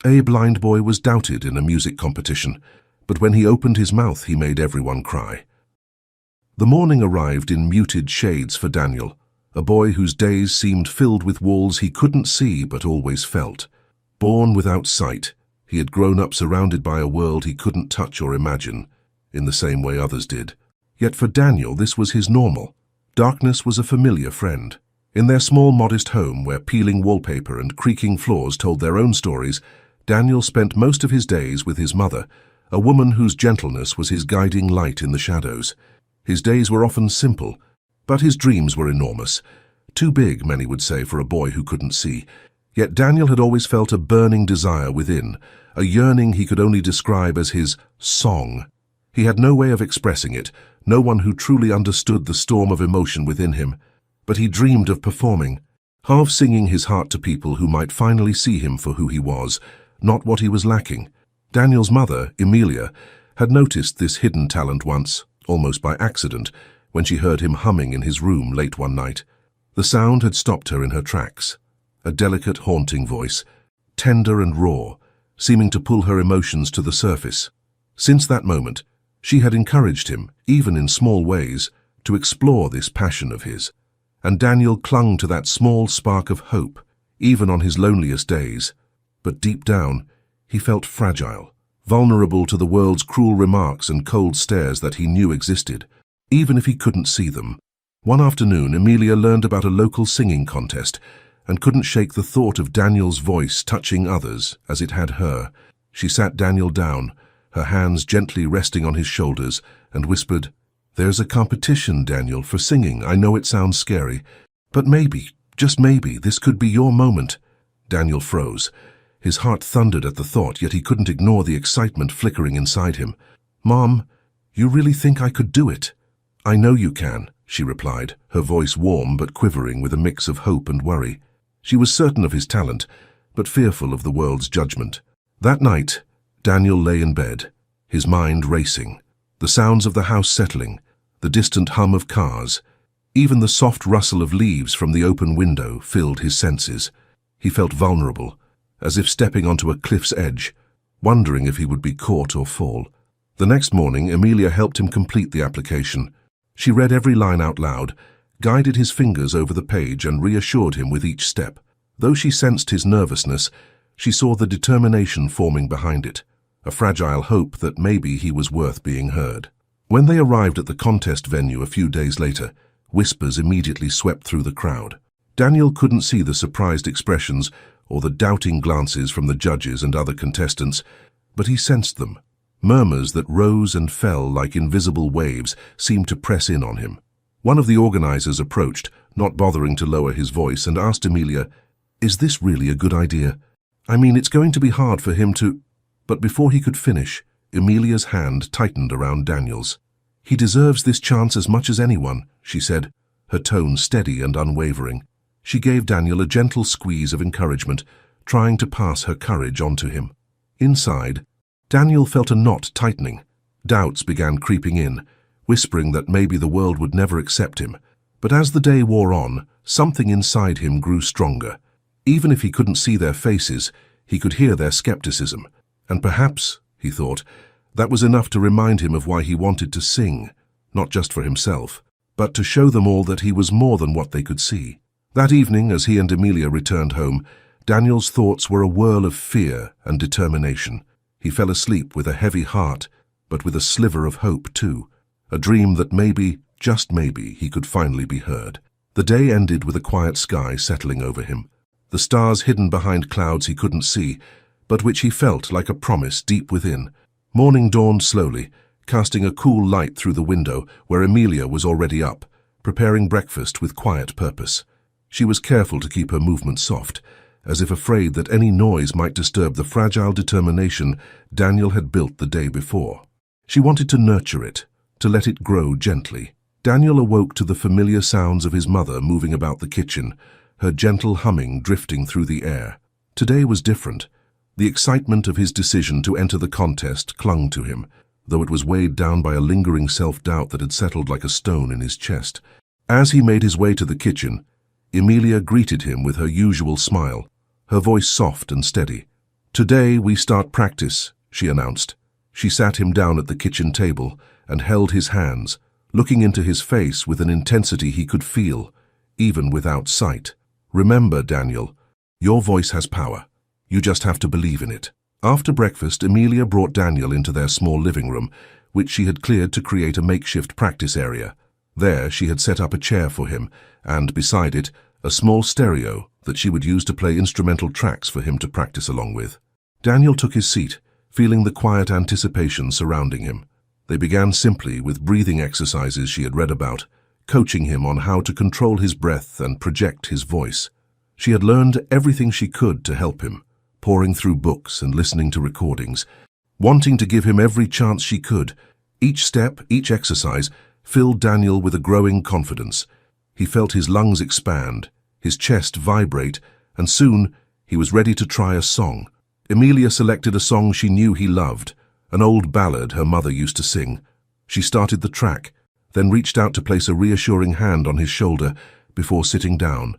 A blind boy was doubted in a music competition, but when he opened his mouth he made everyone cry. The morning arrived in muted shades for Daniel, a boy whose days seemed filled with walls he couldn't see but always felt. Born without sight, he had grown up surrounded by a world he couldn't touch or imagine, in the same way others did. Yet for Daniel this was his normal. Darkness was a familiar friend. In their small modest home where peeling wallpaper and creaking floors told their own stories, Daniel spent most of his days with his mother, a woman whose gentleness was his guiding light in the shadows. His days were often simple, but his dreams were enormous. Too big, many would say, for a boy who couldn't see. Yet Daniel had always felt a burning desire within, a yearning he could only describe as his song. He had no way of expressing it, no one who truly understood the storm of emotion within him. But he dreamed of performing, half singing his heart to people who might finally see him for who he was, not what he was lacking. Daniel's mother, Emilia, had noticed this hidden talent once, almost by accident, when she heard him humming in his room late one night. The sound had stopped her in her tracks. A delicate, haunting voice, tender and raw, seeming to pull her emotions to the surface. Since that moment, she had encouraged him, even in small ways, to explore this passion of his. And Daniel clung to that small spark of hope, even on his loneliest days. But deep down, he felt fragile, vulnerable to the world's cruel remarks and cold stares that he knew existed, even if he couldn't see them. One afternoon, Emilia learned about a local singing contest and couldn't shake the thought of Daniel's voice touching others as it had her. She sat Daniel down, her hands gently resting on his shoulders, and whispered, "There's a competition, Daniel, for singing. I know it sounds scary, but maybe, just maybe, this could be your moment." Daniel froze. His heart thundered at the thought, yet he couldn't ignore the excitement flickering inside him. "Mom, you really think I could do it?" "I know you can," she replied, her voice warm but quivering with a mix of hope and worry. She was certain of his talent, but fearful of the world's judgment. That night, Daniel lay in bed, his mind racing, the sounds of the house settling, the distant hum of cars, even the soft rustle of leaves from the open window filled his senses. He felt vulnerable, as if stepping onto a cliff's edge, wondering if he would be caught or fall. The next morning, Emilia helped him complete the application. She read every line out loud, guided his fingers over the page and reassured him with each step. Though she sensed his nervousness, she saw the determination forming behind it, a fragile hope that maybe he was worth being heard. When they arrived at the contest venue a few days later, whispers immediately swept through the crowd. Daniel couldn't see the surprised expressions or the doubting glances from the judges and other contestants, but he sensed them. Murmurs that rose and fell like invisible waves seemed to press in on him. One of the organizers approached, not bothering to lower his voice, and asked Emilia, "Is this really a good idea? I mean, it's going to be hard for him to—" But before he could finish, Emilia's hand tightened around Daniel's. "He deserves this chance as much as anyone," she said, her tone steady and unwavering. She gave Daniel a gentle squeeze of encouragement, trying to pass her courage on to him. Inside, Daniel felt a knot tightening. Doubts began creeping in, whispering that maybe the world would never accept him. But as the day wore on, something inside him grew stronger. Even if he couldn't see their faces, he could hear their skepticism. And perhaps, he thought, that was enough to remind him of why he wanted to sing, not just for himself, but to show them all that he was more than what they could see. That evening, as he and Emilia returned home, Daniel's thoughts were a whirl of fear and determination. He fell asleep with a heavy heart, but with a sliver of hope too, a dream that maybe, just maybe, he could finally be heard. The day ended with a quiet sky settling over him, the stars hidden behind clouds he couldn't see, but which he felt like a promise deep within. Morning dawned slowly, casting a cool light through the window where Emilia was already up, preparing breakfast with quiet purpose. She was careful to keep her movements soft, as if afraid that any noise might disturb the fragile determination Daniel had built the day before. She wanted to nurture it, to let it grow gently. Daniel awoke to the familiar sounds of his mother moving about the kitchen, her gentle humming drifting through the air. Today was different. The excitement of his decision to enter the contest clung to him, though it was weighed down by a lingering self-doubt that had settled like a stone in his chest. As he made his way to the kitchen, Emilia greeted him with her usual smile, her voice soft and steady. "Today we start practice," she announced. She sat him down at the kitchen table and held his hands, looking into his face with an intensity he could feel, even without sight. "Remember, Daniel, your voice has power. You just have to believe in it." After breakfast, Emilia brought Daniel into their small living room, which she had cleared to create a makeshift practice area. There, she had set up a chair for him, and beside it, a small stereo that she would use to play instrumental tracks for him to practice along with. Daniel took his seat, feeling the quiet anticipation surrounding him. They began simply with breathing exercises she had read about, coaching him on how to control his breath and project his voice. She had learned everything she could to help him, pouring through books and listening to recordings, wanting to give him every chance she could. Each step, each exercise, filled Daniel with a growing confidence. He felt his lungs expand, his chest vibrate, and soon he was ready to try a song. Emilia selected a song she knew he loved, an old ballad her mother used to sing. She started the track, then reached out to place a reassuring hand on his shoulder before sitting down,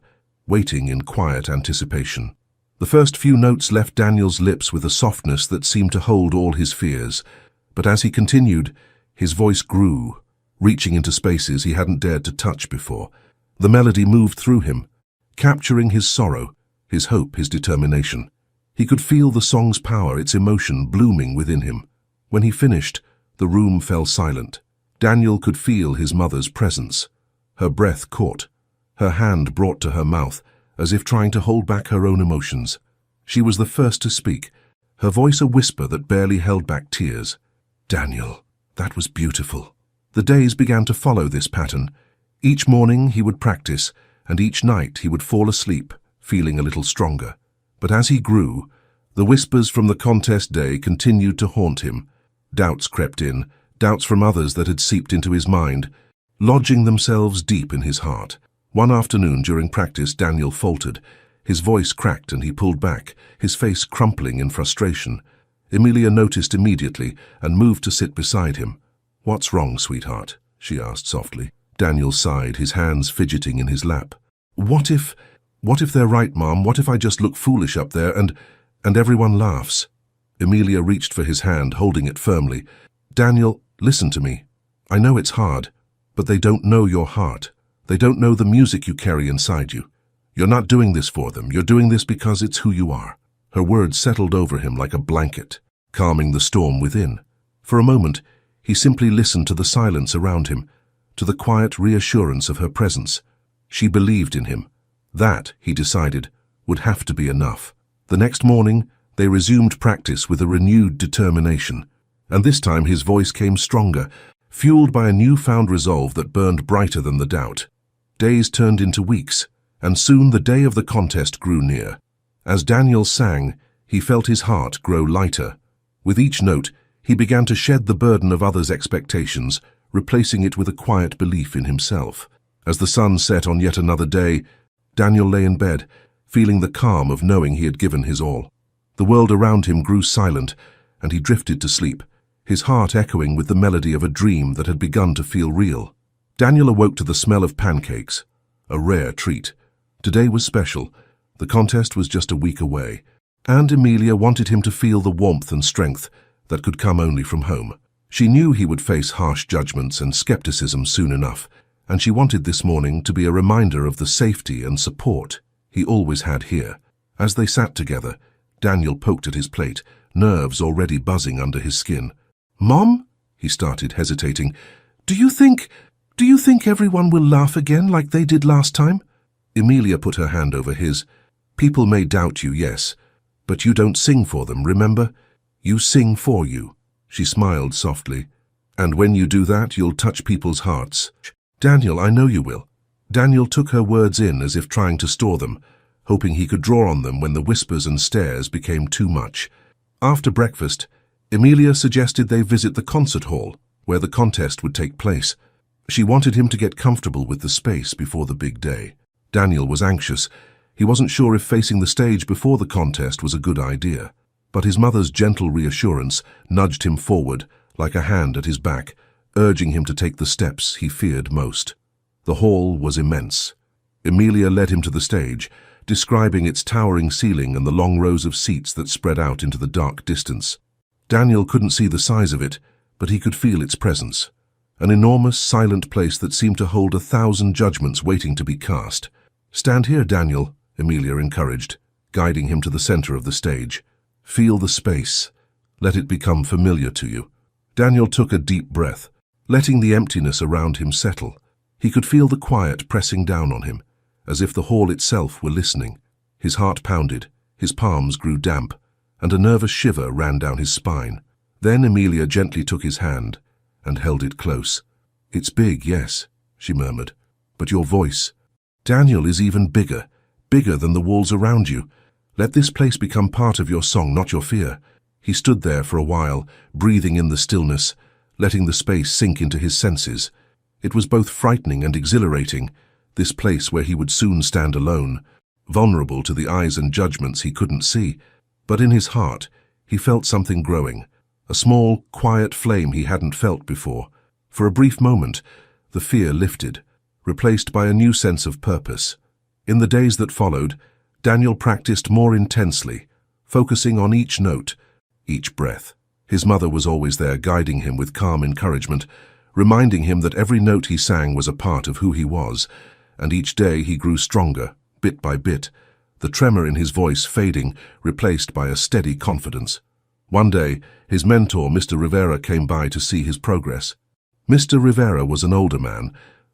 waiting in quiet anticipation. The first few notes left Daniel's lips with a softness that seemed to hold all his fears, but as he continued, his voice grew, reaching into spaces he hadn't dared to touch before. The melody moved through him, capturing his sorrow, his hope, his determination. He could feel the song's power, its emotion blooming within him. When he finished, the room fell silent. Daniel could feel his mother's presence. Her breath caught, her hand brought to her mouth, as if trying to hold back her own emotions. She was the first to speak, her voice a whisper that barely held back tears. "Daniel, that was beautiful." The days began to follow this pattern. Each morning he would practice, and each night he would fall asleep, feeling a little stronger. But as he grew, the whispers from the contest day continued to haunt him. Doubts crept in, doubts from others that had seeped into his mind, lodging themselves deep in his heart. One afternoon during practice, Daniel faltered. His voice cracked and he pulled back, his face crumpling in frustration. Emilia noticed immediately and moved to sit beside him. "What's wrong, sweetheart?" she asked softly. Daniel sighed, his hands fidgeting in his lap. What if they're right, Mom? What if I just look foolish up there and everyone laughs?" Emilia reached for his hand, holding it firmly. "Daniel, listen to me. I know it's hard, but they don't know your heart. They don't know the music you carry inside you. You're not doing this for them. You're doing this because it's who you are." Her words settled over him like a blanket, calming the storm within. For a moment, he simply listened to the silence around him, to the quiet reassurance of her presence. She believed in him. That, he decided, would have to be enough. The next morning, they resumed practice with a renewed determination, and this time his voice came stronger, fueled by a newfound resolve that burned brighter than the doubt. Days turned into weeks, and soon the day of the contest grew near. As Daniel sang, he felt his heart grow lighter. With each note, he began to shed the burden of others' expectations, replacing it with a quiet belief in himself. As the sun set on yet another day, Daniel lay in bed, feeling the calm of knowing he had given his all. The world around him grew silent, and he drifted to sleep, his heart echoing with the melody of a dream that had begun to feel real. Daniel awoke to the smell of pancakes, a rare treat. Today was special. The contest was just a week away, and Emilia wanted him to feel the warmth and strength that could come only from home. She knew he would face harsh judgments and skepticism soon enough, and she wanted this morning to be a reminder of the safety and support he always had here. As they sat together, Daniel poked at his plate, nerves already buzzing under his skin. "Mom," he started, hesitating, Do you think everyone will laugh again like they did last time?" Emilia put her hand over his. "People may doubt you, yes, but you don't sing for them, remember? You sing for you." She smiled softly. "And when you do that, you'll touch people's hearts." "Daniel, I know you will." Daniel took her words in as if trying to store them, hoping he could draw on them when the whispers and stares became too much. After breakfast, Emilia suggested they visit the concert hall, where the contest would take place. She wanted him to get comfortable with the space before the big day. Daniel was anxious. He wasn't sure if facing the stage before the contest was a good idea, but his mother's gentle reassurance nudged him forward, like a hand at his back, urging him to take the steps he feared most. The hall was immense. Emilia led him to the stage, describing its towering ceiling and the long rows of seats that spread out into the dark distance. Daniel couldn't see the size of it, but he could feel its presence. An enormous, silent place that seemed to hold 1,000 judgments waiting to be cast. "Stand here, Daniel," Emilia encouraged, guiding him to the center of the stage. "Feel the space. Let it become familiar to you." Daniel took a deep breath, letting the emptiness around him settle. He could feel the quiet pressing down on him, as if the hall itself were listening. His heart pounded, his palms grew damp, and a nervous shiver ran down his spine. Then Emilia gently took his hand and held it close. "It's big, yes," she murmured, "but your voice, Daniel, is even bigger, bigger than the walls around you. Let this place become part of your song, not your fear." He stood there for a while, breathing in the stillness, letting the space sink into his senses. It was both frightening and exhilarating, this place where he would soon stand alone, vulnerable to the eyes and judgments he couldn't see. But in his heart, he felt something growing, a small, quiet flame he hadn't felt before. For a brief moment, the fear lifted, replaced by a new sense of purpose. In the days that followed, Daniel practiced more intensely, focusing on each note, each breath. His mother was always there, guiding him with calm encouragement, reminding him that every note he sang was a part of who he was, and each day he grew stronger, bit by bit, the tremor in his voice fading, replaced by a steady confidence. One day, his mentor, Mr. Rivera, came by to see his progress. Mr. Rivera was an older man,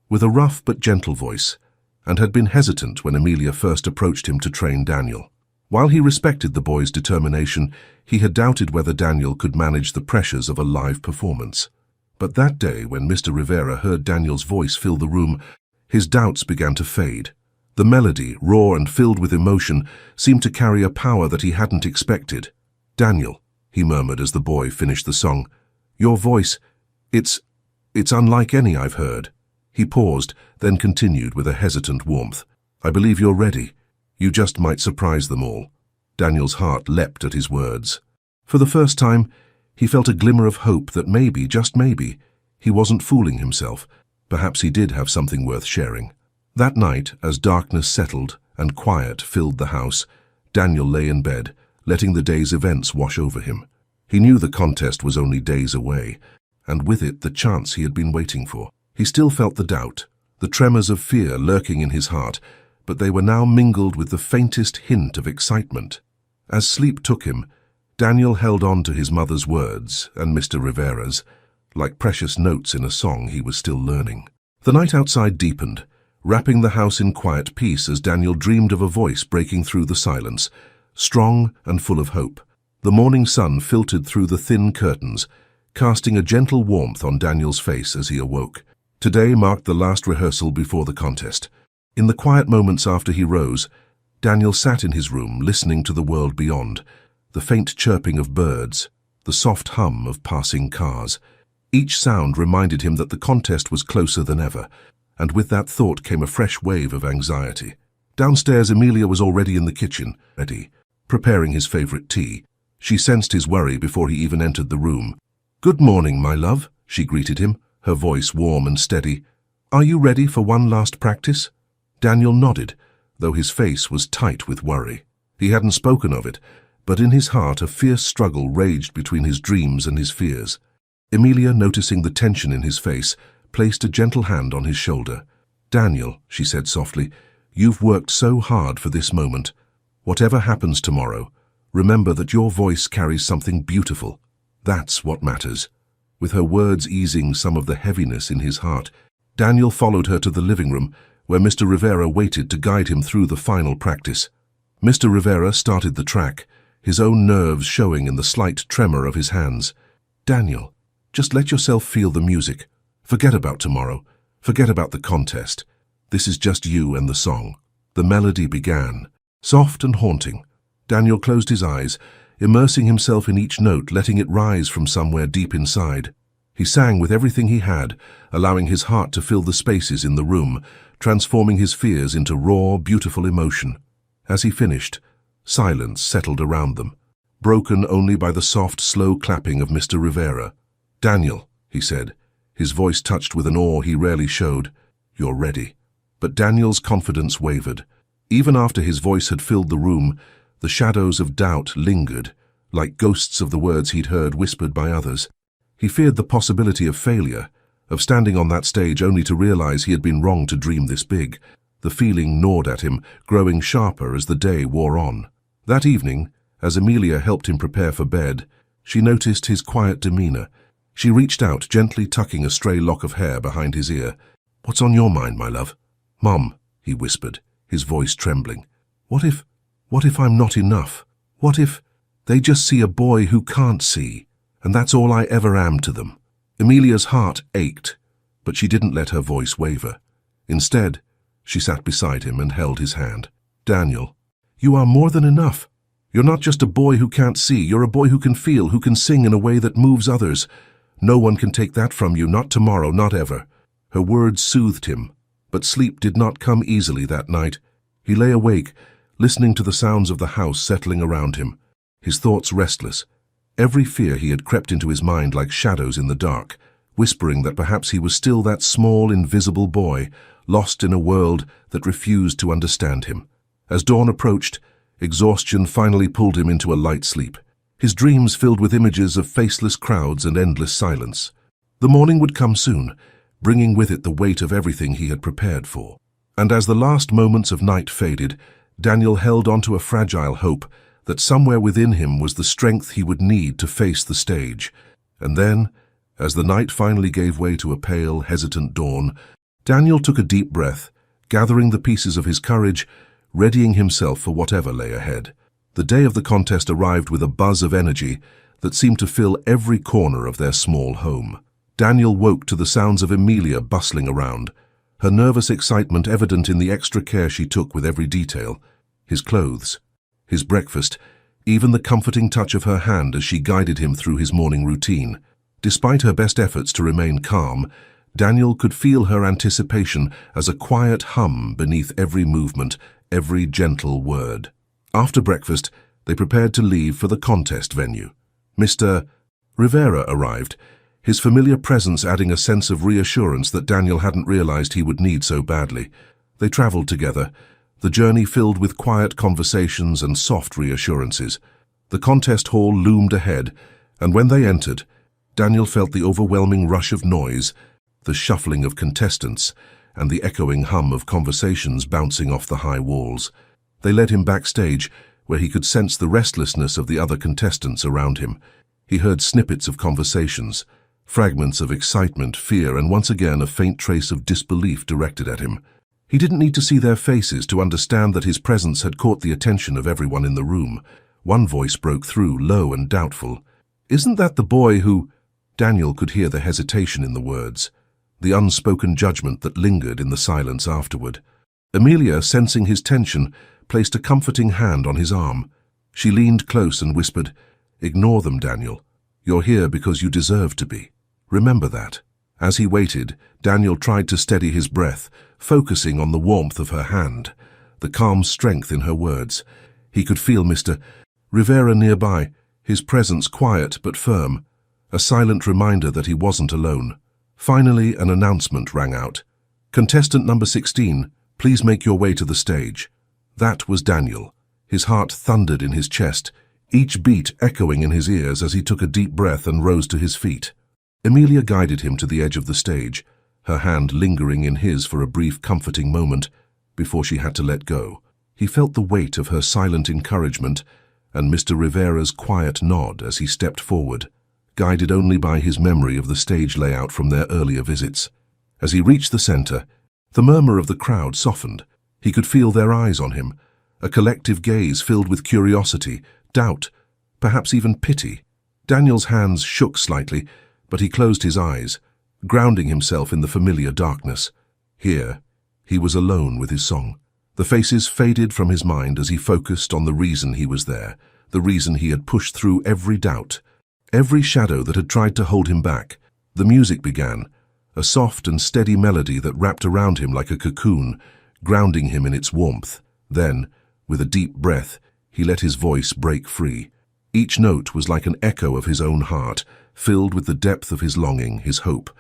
with a rough but gentle voice, and had been hesitant when Emilia first approached him to train Daniel. While he respected the boy's determination, he had doubted whether Daniel could manage the pressures of a live performance. But that day, when Mr. Rivera heard Daniel's voice fill the room, his doubts began to fade. The melody, raw and filled with emotion, seemed to carry a power that he hadn't expected. "Daniel," he murmured as the boy finished the song, "your voice, it's unlike any I've heard." He paused, then continued with a hesitant warmth. "I believe you're ready. You just might surprise them all." Daniel's heart leapt at his words. For the first time, he felt a glimmer of hope that maybe, just maybe, he wasn't fooling himself. Perhaps he did have something worth sharing. That night, as darkness settled and quiet filled the house, Daniel lay in bed, letting the day's events wash over him. He knew the contest was only days away, and with it the chance he had been waiting for. He still felt the doubt, the tremors of fear lurking in his heart, but they were now mingled with the faintest hint of excitement. As sleep took him, Daniel held on to his mother's words and Mr. Rivera's, like precious notes in a song he was still learning. The night outside deepened, wrapping the house in quiet peace as Daniel dreamed of a voice breaking through the silence, strong and full of hope. The morning sun filtered through the thin curtains, casting a gentle warmth on Daniel's face as he awoke. Today marked the last rehearsal before the contest. In the quiet moments after he rose, Daniel sat in his room listening to the world beyond, the faint chirping of birds, the soft hum of passing cars. Each sound reminded him that the contest was closer than ever, and with that thought came a fresh wave of anxiety. Downstairs, Emilia was already in the kitchen, ready, preparing his favorite tea. She sensed his worry before he even entered the room. "Good morning, my love," she greeted him, her voice warm and steady. "Are you ready for one last practice?" Daniel nodded, though his face was tight with worry. He hadn't spoken of it, but in his heart a fierce struggle raged between his dreams and his fears. Emilia, noticing the tension in his face, placed a gentle hand on his shoulder. "Daniel," she said softly, "you've worked so hard for this moment. Whatever happens tomorrow, remember that your voice carries something beautiful. That's what matters." With her words easing some of the heaviness in his heart, Daniel followed her to the living room, where Mr. Rivera waited to guide him through the final practice. Mr. Rivera started the track, his own nerves showing in the slight tremor of his hands. "Daniel, just let yourself feel the music. Forget about tomorrow. Forget about the contest. This is just you and the song." The melody began, soft and haunting. Daniel closed his eyes, immersing himself in each note, letting it rise from somewhere deep inside. He sang with everything he had, allowing his heart to fill the spaces in the room, transforming his fears into raw, beautiful emotion. As he finished, silence settled around them, broken only by the soft, slow clapping of Mr. Rivera. "Daniel," he said, his voice touched with an awe he rarely showed, "you're ready." But Daniel's confidence wavered. Even after his voice had filled the room, the shadows of doubt lingered, like ghosts of the words he'd heard whispered by others. He feared the possibility of failure, of standing on that stage only to realize he had been wrong to dream this big. The feeling gnawed at him, growing sharper as the day wore on. That evening, as Amelia helped him prepare for bed, she noticed his quiet demeanor. She reached out, gently tucking a stray lock of hair behind his ear. "What's on your mind, my love?" "Mom," he whispered, his voice trembling. What if I'm not enough? What if they just see a boy who can't see, and that's all I ever am to them?" Amelia's heart ached, but she didn't let her voice waver. Instead, she sat beside him and held his hand. "Daniel, you are more than enough. You're not just a boy who can't see, you're a boy who can feel, who can sing in a way that moves others. No one can take that from you, not tomorrow, not ever." Her words soothed him, but sleep did not come easily that night. He lay awake, listening to the sounds of the house settling around him, his thoughts restless. Every fear he had crept into his mind like shadows in the dark, whispering that perhaps he was still that small, invisible boy, lost in a world that refused to understand him. As dawn approached, exhaustion finally pulled him into a light sleep, his dreams filled with images of faceless crowds and endless silence. The morning would come soon, bringing with it the weight of everything he had prepared for. And as the last moments of night faded, Daniel held onto a fragile hope that somewhere within him was the strength he would need to face the stage. And then, as the night finally gave way to a pale, hesitant dawn, Daniel took a deep breath, gathering the pieces of his courage, readying himself for whatever lay ahead. The day of the contest arrived with a buzz of energy that seemed to fill every corner of their small home. Daniel woke to the sounds of Amelia bustling around, her nervous excitement evident in the extra care she took with every detail. His clothes, his breakfast, even the comforting touch of her hand as she guided him through his morning routine. Despite her best efforts to remain calm, Daniel could feel her anticipation as a quiet hum beneath every movement, every gentle word. After breakfast, they prepared to leave for the contest venue. Mr. Rivera arrived, his familiar presence adding a sense of reassurance that Daniel hadn't realized he would need so badly. They traveled together, the journey filled with quiet conversations and soft reassurances. The contest hall loomed ahead, and when they entered, Daniel felt the overwhelming rush of noise, the shuffling of contestants, and the echoing hum of conversations bouncing off the high walls. They led him backstage, where he could sense the restlessness of the other contestants around him. He heard snippets of conversations, fragments of excitement, fear, and once again a faint trace of disbelief directed at him. He didn't need to see their faces to understand that his presence had caught the attention of everyone in the room. One voice broke through, low and doubtful. "Isn't that the boy who—" Daniel could hear the hesitation in the words, the unspoken judgment that lingered in the silence afterward. Amelia, sensing his tension, placed a comforting hand on his arm. She leaned close and whispered, "Ignore them, Daniel. You're here because you deserve to be. Remember that." As he waited, Daniel tried to steady his breath, focusing on the warmth of her hand, the calm strength in her words. He could feel Mr. Rivera nearby, his presence quiet but firm, a silent reminder that he wasn't alone. Finally, an announcement rang out. "Contestant number 16, please make your way to the stage." That was Daniel. His heart thundered in his chest, each beat echoing in his ears as he took a deep breath and rose to his feet. Amelia guided him to the edge of the stage, her hand lingering in his for a brief, comforting moment before she had to let go. He felt the weight of her silent encouragement and Mr. Rivera's quiet nod as he stepped forward, guided only by his memory of the stage layout from their earlier visits. As he reached the center, the murmur of the crowd softened. He could feel their eyes on him, a collective gaze filled with curiosity, doubt, perhaps even pity. Daniel's hands shook slightly, but he closed his eyes, grounding himself in the familiar darkness. Here, he was alone with his song. The faces faded from his mind as he focused on the reason he was there, the reason he had pushed through every doubt, every shadow that had tried to hold him back. The music began, a soft and steady melody that wrapped around him like a cocoon, grounding him in its warmth. Then, with a deep breath, he let his voice break free. Each note was like an echo of his own heart, filled with the depth of his longing, his hope,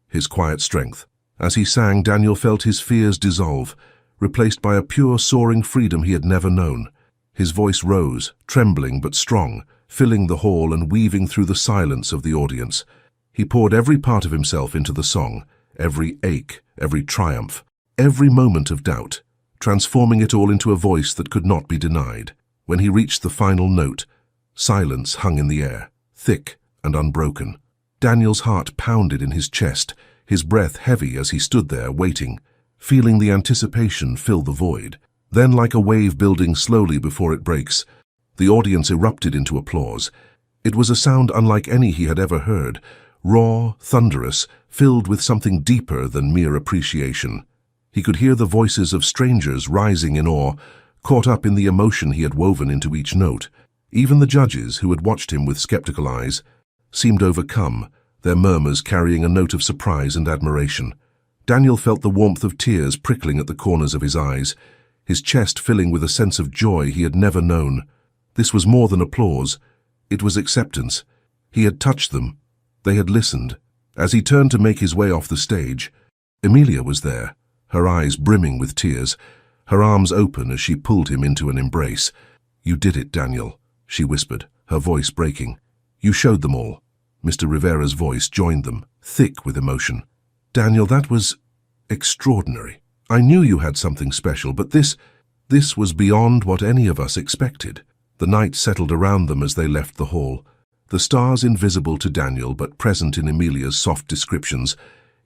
his quiet strength. As he sang, Daniel felt his fears dissolve, replaced by a pure, soaring freedom he had never known. His voice rose, trembling but strong, filling the hall and weaving through the silence of the audience. He poured every part of himself into the song, every ache, every triumph, every moment of doubt, transforming it all into a voice that could not be denied. When he reached the final note, silence hung in the air, thick and unbroken. Daniel's heart pounded in his chest, his breath heavy as he stood there waiting, feeling the anticipation fill the void. Then, like a wave building slowly before it breaks, the audience erupted into applause. It was a sound unlike any he had ever heard, raw, thunderous, filled with something deeper than mere appreciation. He could hear the voices of strangers rising in awe, caught up in the emotion he had woven into each note. Even the judges, who had watched him with skeptical eyes, seemed overcome, their murmurs carrying a note of surprise and admiration. Daniel felt the warmth of tears prickling at the corners of his eyes, his chest filling with a sense of joy he had never known. This was more than applause. It was acceptance. He had touched them. They had listened. As he turned to make his way off the stage, Emilia was there, her eyes brimming with tears, her arms open as she pulled him into an embrace. "You did it, Daniel," she whispered, her voice breaking. "You showed them all." Mr. Rivera's voice joined them, thick with emotion. "Daniel, that was extraordinary. I knew you had something special, but this was beyond what any of us expected." The night settled around them as they left the hall, the stars invisible to Daniel but present in Emilia's soft descriptions,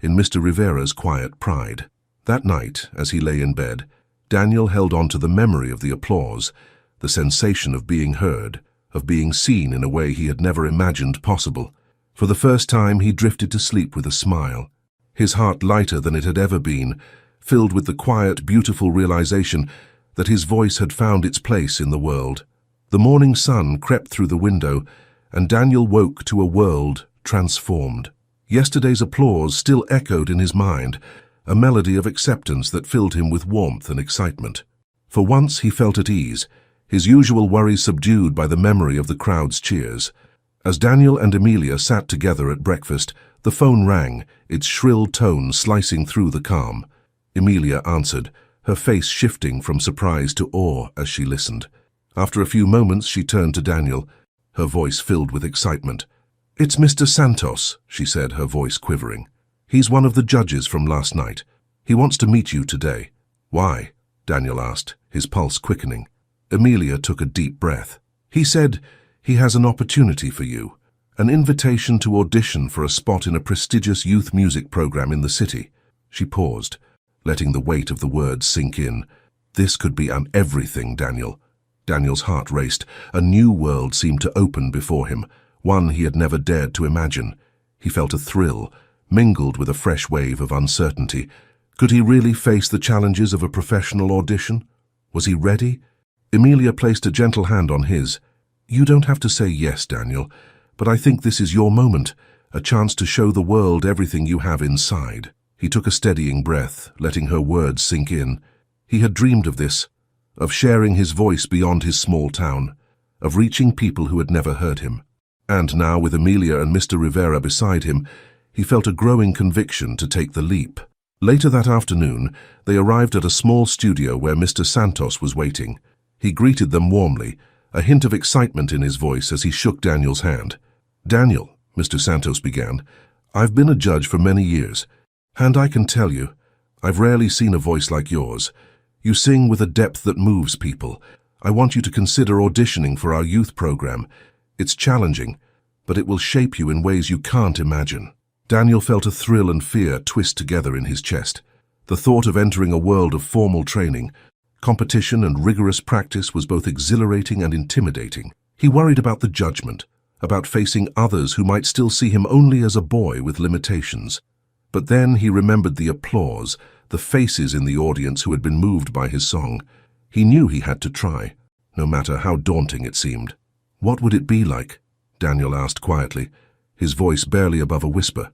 in Mr. Rivera's quiet pride. That night, as he lay in bed, Daniel held on to the memory of the applause, the sensation of being heard, of being seen in a way he had never imagined possible. For the first time, he drifted to sleep with a smile, his heart lighter than it had ever been, filled with the quiet, beautiful realization that his voice had found its place in the world. The morning sun crept through the window, and Daniel woke to a world transformed. Yesterday's applause still echoed in his mind, a melody of acceptance that filled him with warmth and excitement. For once he felt at ease, his usual worries subdued by the memory of the crowd's cheers. As Daniel and Emilia sat together at breakfast, the phone rang, its shrill tone slicing through the calm. Emilia answered, her face shifting from surprise to awe as she listened. After a few moments, she turned to Daniel, her voice filled with excitement. "It's Mr. Santos," she said, her voice quivering. "He's one of the judges from last night. He wants to meet you today." "Why?" Daniel asked, his pulse quickening. Emilia took a deep breath. "He said he has an opportunity for you, an invitation to audition for a spot in a prestigious youth music program in the city." She paused, letting the weight of the words sink in. This could be an everything, Daniel. Daniel's heart raced. A new world seemed to open before him, one he had never dared to imagine. He felt a thrill, mingled with a fresh wave of uncertainty. Could he really face the challenges of a professional audition? Was he ready? Emilia placed a gentle hand on his. "You don't have to say yes, Daniel, but I think this is your moment, a chance to show the world everything you have inside." He took a steadying breath, letting her words sink in. He had dreamed of this, of sharing his voice beyond his small town, of reaching people who had never heard him. And now, with Emilia and Mr. Rivera beside him, he felt a growing conviction to take the leap. Later that afternoon, they arrived at a small studio where Mr. Santos was waiting. He greeted them warmly, a hint of excitement in his voice as he shook Daniel's hand. "Daniel," Mr. Santos began, "I've been a judge for many years, and I can tell you, I've rarely seen a voice like yours. You sing with a depth that moves people. I want you to consider auditioning for our youth program. It's challenging, but it will shape you in ways you can't imagine." Daniel felt a thrill and fear twist together in his chest. The thought of entering a world of formal training, competition and rigorous practice was both exhilarating and intimidating. He worried about the judgment, about facing others who might still see him only as a boy with limitations. But then he remembered the applause, the faces in the audience who had been moved by his song. He knew he had to try, no matter how daunting it seemed. "What would it be like?" Daniel asked quietly, his voice barely above a whisper.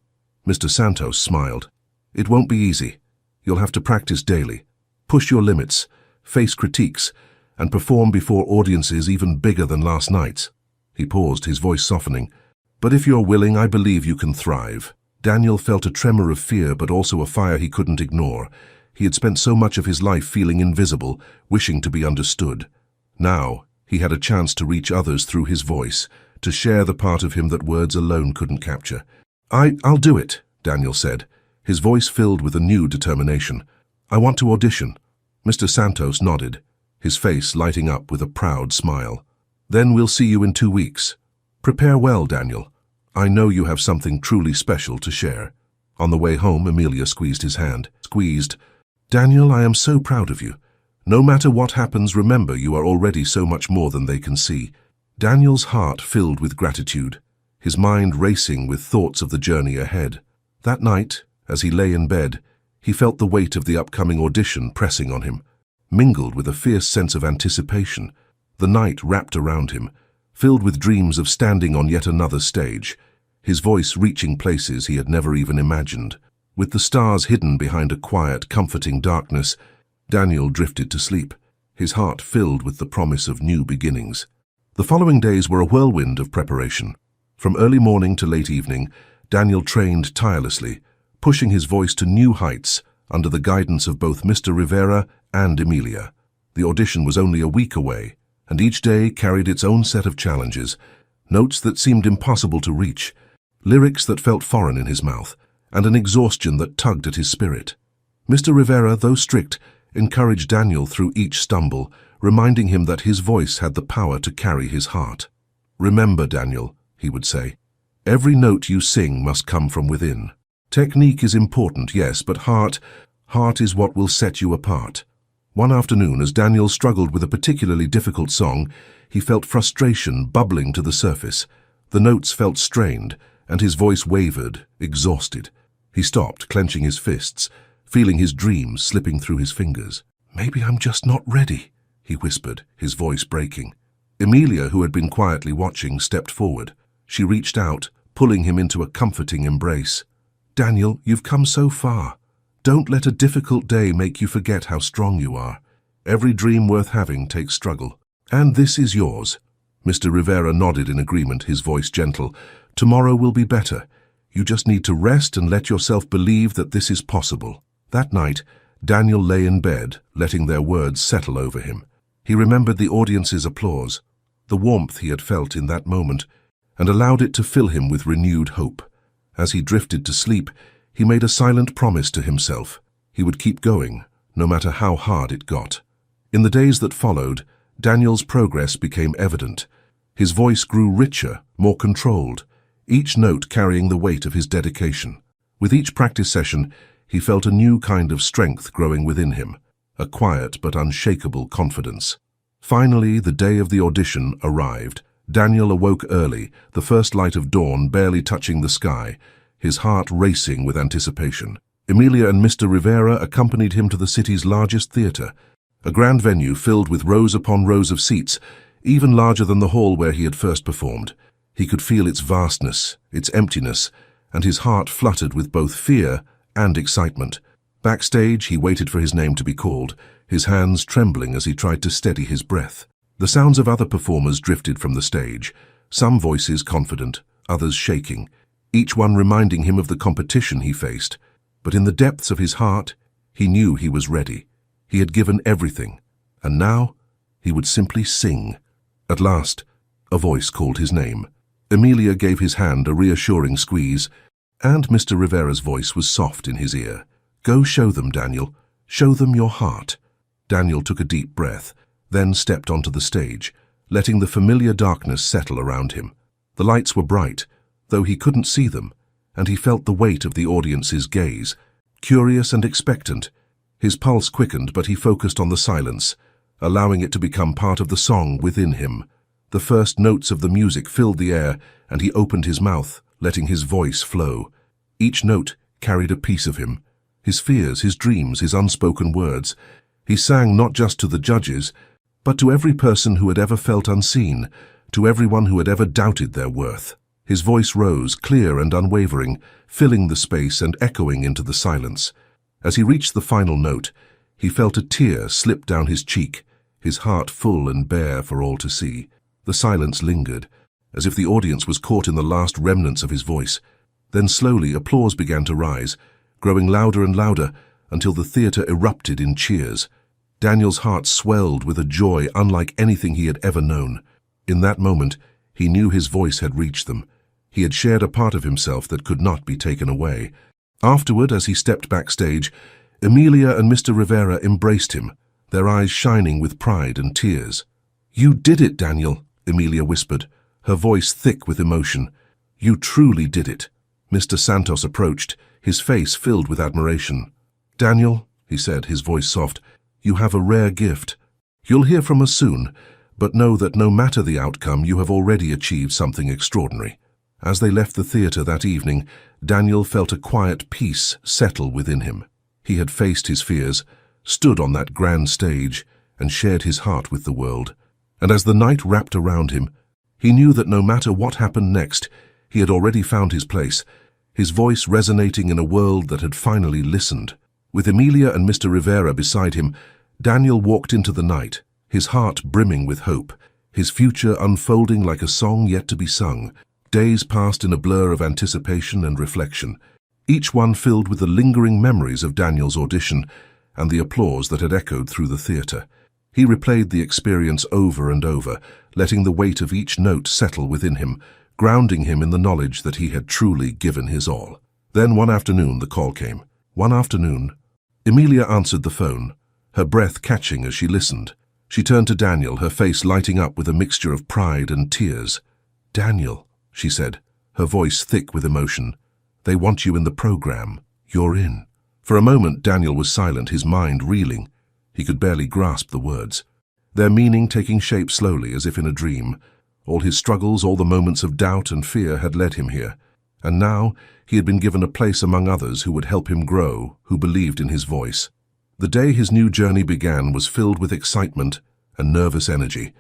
Mr. Santos smiled. "It won't be easy. You'll have to practice daily, push your limits, face critiques, and perform before audiences even bigger than last night's." He paused, his voice softening. "But if you're willing, I believe you can thrive." Daniel felt a tremor of fear, but also a fire he couldn't ignore. He had spent so much of his life feeling invisible, wishing to be understood. Now, he had a chance to reach others through his voice, to share the part of him that words alone couldn't capture. I'll do it, Daniel said, his voice filled with a new determination. I want to audition. Mr. Santos nodded, his face lighting up with a proud smile. Then we'll see you in 2 weeks. Prepare well, Daniel. I know you have something truly special to share. On the way home, Emilia squeezed his hand. Daniel, I am so proud of you. No matter what happens, remember you are already so much more than they can see. Daniel's heart filled with gratitude, his mind racing with thoughts of the journey ahead. That night, as he lay in bed, he felt the weight of the upcoming audition pressing on him, mingled with a fierce sense of anticipation. The night wrapped around him, filled with dreams of standing on yet another stage, his voice reaching places he had never even imagined. With the stars hidden behind a quiet, comforting darkness, Daniel drifted to sleep, his heart filled with the promise of new beginnings. The following days were a whirlwind of preparation. From early morning to late evening, Daniel trained tirelessly, pushing his voice to new heights under the guidance of both Mr. Rivera and Emilia. The audition was only a week away, and each day carried its own set of challenges, notes that seemed impossible to reach, lyrics that felt foreign in his mouth, and an exhaustion that tugged at his spirit. Mr. Rivera, though strict, encouraged Daniel through each stumble, reminding him that his voice had the power to carry his heart. Remember, Daniel, he would say, every note you sing must come from within. Technique is important, yes, but heart is what will set you apart. One afternoon, as Daniel struggled with a particularly difficult song, he felt frustration bubbling to the surface. The notes felt strained, and his voice wavered, exhausted. He stopped, clenching his fists, feeling his dreams slipping through his fingers. Maybe I'm just not ready, he whispered, his voice breaking. Emilia, who had been quietly watching, stepped forward. She reached out, pulling him into a comforting embrace. Daniel, you've come so far. Don't let a difficult day make you forget how strong you are. Every dream worth having takes struggle. And this is yours. Mr. Rivera nodded in agreement, his voice gentle. Tomorrow will be better. You just need to rest and let yourself believe that this is possible. That night, Daniel lay in bed, letting their words settle over him. He remembered the audience's applause, the warmth he had felt in that moment, and allowed it to fill him with renewed hope. As he drifted to sleep, he made a silent promise to himself. He would keep going, no matter how hard it got. In the days that followed, Daniel's progress became evident. His voice grew richer, more controlled, each note carrying the weight of his dedication. With each practice session, he felt a new kind of strength growing within him, a quiet but unshakable confidence. Finally, the day of the audition arrived. Daniel awoke early, the first light of dawn barely touching the sky, his heart racing with anticipation. Emilia and Mr. Rivera accompanied him to the city's largest theater, a grand venue filled with rows upon rows of seats, even larger than the hall where he had first performed. He could feel its vastness, its emptiness, and his heart fluttered with both fear and excitement. Backstage, he waited for his name to be called, his hands trembling as he tried to steady his breath. The sounds of other performers drifted from the stage, some voices confident, others shaking, each one reminding him of the competition he faced. But in the depths of his heart, he knew he was ready. He had given everything, and now he would simply sing. At last, a voice called his name. Emilia gave his hand a reassuring squeeze, and Mr. Rivera's voice was soft in his ear. Go show them, Daniel. Show them your heart. Daniel took a deep breath, then stepped onto the stage, letting the familiar darkness settle around him. The lights were bright, though he couldn't see them, and he felt the weight of the audience's gaze. Curious and expectant, his pulse quickened, but he focused on the silence, allowing it to become part of the song within him. The first notes of the music filled the air, and he opened his mouth, letting his voice flow. Each note carried a piece of him, his fears, his dreams, his unspoken words. He sang not just to the judges, but to every person who had ever felt unseen, to everyone who had ever doubted their worth. His voice rose, clear and unwavering, filling the space and echoing into the silence. As he reached the final note, he felt a tear slip down his cheek, his heart full and bare for all to see. The silence lingered, as if the audience was caught in the last remnants of his voice. Then slowly applause began to rise, growing louder and louder, until the theater erupted in cheers. Daniel's heart swelled with a joy unlike anything he had ever known. In that moment, he knew his voice had reached them. He had shared a part of himself that could not be taken away. Afterward, as he stepped backstage, Emilia and Mr. Rivera embraced him, their eyes shining with pride and tears. "You did it, Daniel," Emilia whispered, her voice thick with emotion. "You truly did it." Mr. Santos approached, his face filled with admiration. "Daniel," he said, his voice soft, "you have a rare gift. You'll hear from us soon, but know that no matter the outcome, you have already achieved something extraordinary." As they left the theater that evening, Daniel felt a quiet peace settle within him. He had faced his fears, stood on that grand stage, and shared his heart with the world. And as the night wrapped around him, he knew that no matter what happened next, he had already found his place, his voice resonating in a world that had finally listened. With Emilia and Mr. Rivera beside him, Daniel walked into the night, his heart brimming with hope, his future unfolding like a song yet to be sung. Days passed in a blur of anticipation and reflection, each one filled with the lingering memories of Daniel's audition and the applause that had echoed through the theater. He replayed the experience over and over, letting the weight of each note settle within him, grounding him in the knowledge that he had truly given his all. Then one afternoon the call came. One afternoon, Emilia answered the phone, her breath catching as she listened. She turned to Daniel, her face lighting up with a mixture of pride and tears. "Daniel," she said, her voice thick with emotion, "they want you in the program. You're in." For a moment Daniel was silent, his mind reeling. He could barely grasp the words, their meaning taking shape slowly as if in a dream. All his struggles, all the moments of doubt and fear had led him here. And now he had been given a place among others who would help him grow, who believed in his voice. The day his new journey began was filled with excitement and nervous energy.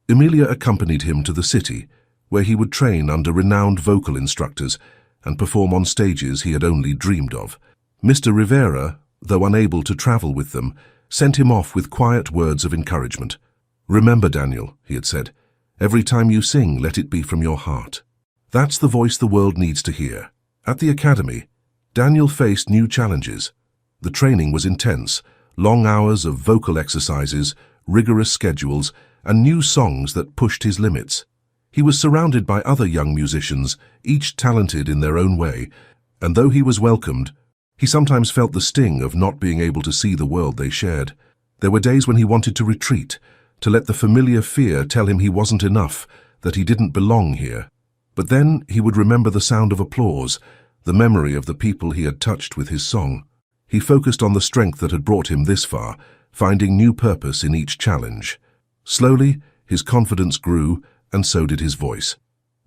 Emilia accompanied him to the city, where he would train under renowned vocal instructors and perform on stages he had only dreamed of. Mr. Rivera, though unable to travel with them, sent him off with quiet words of encouragement. "Remember, Daniel," he had said, "every time you sing, let it be from your heart. That's the voice the world needs to hear." At the academy, Daniel faced new challenges. The training was intense, long hours of vocal exercises, rigorous schedules, and new songs that pushed his limits. He was surrounded by other young musicians, each talented in their own way, and though he was welcomed, he sometimes felt the sting of not being able to see the world they shared. There were days when he wanted to retreat, to let the familiar fear tell him he wasn't enough, that he didn't belong here. But then he would remember the sound of applause, the memory of the people he had touched with his song. He focused on the strength that had brought him this far, finding new purpose in each challenge. Slowly, his confidence grew, and so did his voice.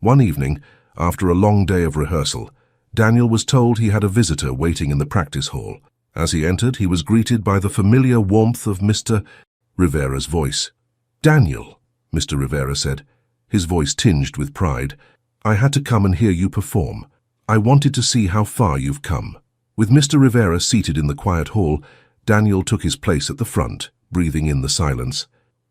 One evening, after a long day of rehearsal, Daniel was told he had a visitor waiting in the practice hall. As he entered, he was greeted by the familiar warmth of Mr. Rivera's voice. "Daniel," Mr. Rivera said, his voice tinged with pride, "I had to come and hear you perform. I wanted to see how far you've come." With Mr. Rivera seated in the quiet hall, Daniel took his place at the front, breathing in the silence.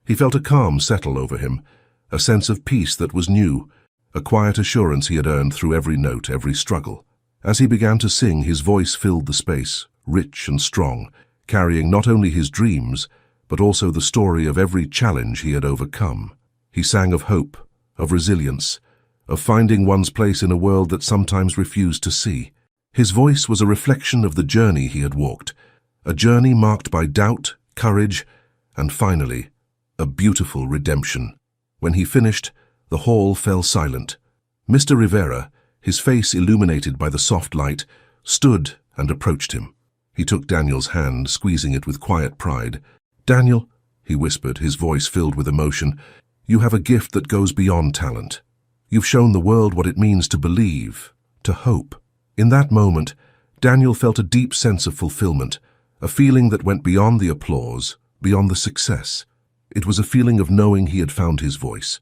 He felt a calm settle over him, a sense of peace that was new, a quiet assurance he had earned through every note, every struggle. As he began to sing, his voice filled the space, rich and strong, carrying not only his dreams, but also the story of every challenge he had overcome. He sang of hope, of resilience, of finding one's place in a world that sometimes refused to see. His voice was a reflection of the journey he had walked, a journey marked by doubt, courage, and finally, a beautiful redemption. When he finished, the hall fell silent. Mr. Rivera, his face illuminated by the soft light, stood and approached him. He took Daniel's hand, squeezing it with quiet pride. "Daniel," he whispered, his voice filled with emotion, "you have a gift that goes beyond talent. You've shown the world what it means to believe, to hope." In that moment, Daniel felt a deep sense of fulfillment, a feeling that went beyond the applause, beyond the success. It was a feeling of knowing he had found his voice,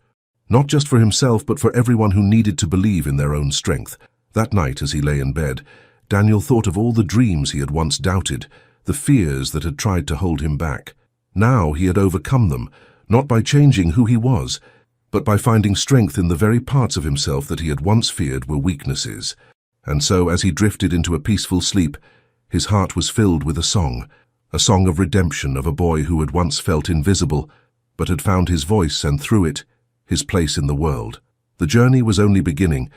not just for himself, but for everyone who needed to believe in their own strength. That night, as he lay in bed, Daniel thought of all the dreams he had once doubted, the fears that had tried to hold him back. Now he had overcome them, not by changing who he was, but by finding strength in the very parts of himself that he had once feared were weaknesses. And so, as he drifted into a peaceful sleep, His heart was filled with a song of redemption of a boy who had once felt invisible, but had found his voice and through it, his place in the world. The journey was only beginning,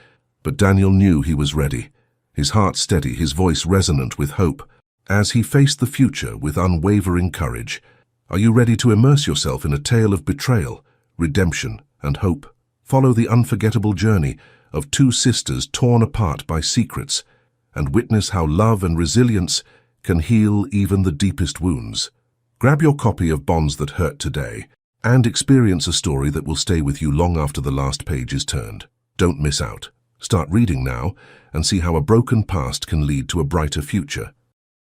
but Daniel knew he was ready, his heart steady, his voice resonant with hope, as he faced the future with unwavering courage. Are you ready to immerse yourself in a tale of betrayal, redemption, and hope? Follow the unforgettable journey of two sisters torn apart by secrets, and witness how love and resilience can heal even the deepest wounds. Grab your copy of Bonds That Hurt today, and experience a story that will stay with you long after the last page is turned. Don't miss out. Start reading now and see how a broken past can lead to a brighter future.